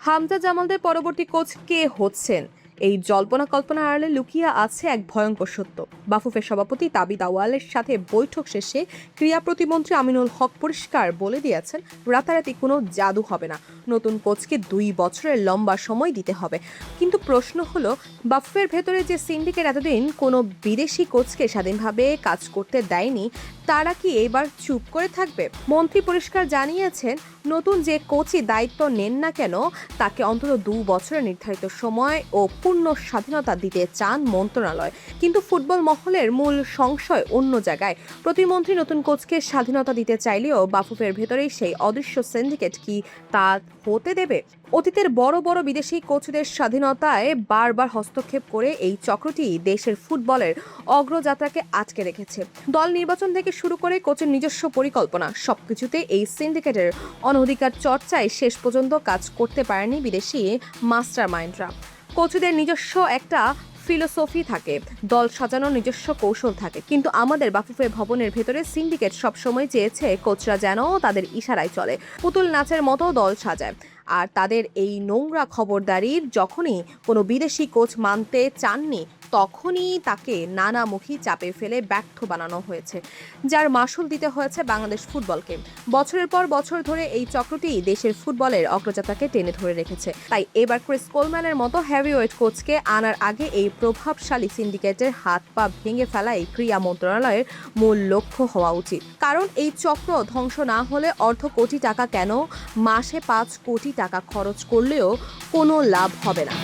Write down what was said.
হামজা জামালদের পরবর্তী কোচ কে হচ্ছেন, এই জল্পনা কল্পনার আড়ালে লুকিয়ে আছে এক ভয়ঙ্কর সত্য। বাফুফের সভাপতি তাবিদ আউয়ালের সাথে বৈঠক শেষে ক্রীড়া প্রতিমন্ত্রী আমিনুল হক পরিষ্কার বলে দিয়েছেন, রাতারাতি কোনো জাদু হবে না, নতুন কোচকে 2 বছরের লম্বা সময় দিতে হবে। কিন্তু প্রশ্ন হলো, বাফুফের ভেতরে যে সিন্ডিকেট এতদিন কোনো বিদেশি কোচকে স্বাধীনভাবে কাজ করতে দেয়নি, তারা কি এবার চুপ করে থাকবে? মন্ত্রী পরিষ্কার জানিয়েছেন, নতুন যে কোচই দায়িত্ব নেন না কেন, তাকে অন্তত 2 বছরের নির্ধারিত সময় ও পূর্ণ স্বাধীনতা দিতে চান মন্ত্রণালয়। কিন্তু ফুটবল মহলের মূল সংশয় অন্য জায়গায়। প্রতিমন্ত্রী নতুন কোচকে স্বাধীনতা দিতে চাইলেও বাফুফের ভেতরেই সেই অদৃশ্য সিন্ডিকেট কি তা হতে দেবে? অতীতের বড় বড় বিদেশি কোচদের স্বাধীনতায় বারবার হস্তক্ষেপ করে এই চক্রটি দেশের ফুটবলের অগ্রযাত্রাকে আটকে রেখেছে। দল নির্বাচন থেকে শুরু করে কোচের নিজস্ব পরিকল্পনা, সবকিছুতে এই সিন্ডিকেটের অনধিকার চর্চায় শেষ পর্যন্ত কাজ করতে পারেনি বিদেশি মাস্টার মাইন্ডরা। কোচদের নিজস্ব একটা ফিলোসফি থাকে, দল সাজানোর নিজস্ব কৌশল থাকে, কিন্তু আমাদের বাফুফে ভবনের ভেতরে সিন্ডিকেট সবসময় চেয়েছে কোচরা যেন তাদের ইশারায় চলে, পুতুল নাচের মতো দল সাজায়। আর তাদের এই নোংরা খবরদারির যখনই কোনো বিদেশি কোচ মানতে চাননি, তখনই তাকে নানামুখী চাপে ফেলে ব্যর্থ বানানো হয়েছে, যার মাসুল দিতে হয়েছে বাংলাদেশ ফুটবলকে। বছরের পর বছর ধরে এই চক্রটি দেশের ফুটবলের অগ্রযাত্রাকে টেনে ধরে রেখেছে। তাই এবার ক্রিস কোলম্যানের মতো হেভিওয়েট কোচকে আনার আগে এই প্রভাবশালী সিন্ডিকেটের হাত পা ভেঙে ফেলাই ক্রীড়া মন্ত্রণালয়ের মূল লক্ষ্য হওয়া উচিত। কারণ এই চক্র ধ্বংস না হলে অর্ধ কোটি টাকা কেন, মাসে 5 কোটি টাকা খরচ করলেও কোনো লাভ হবে না।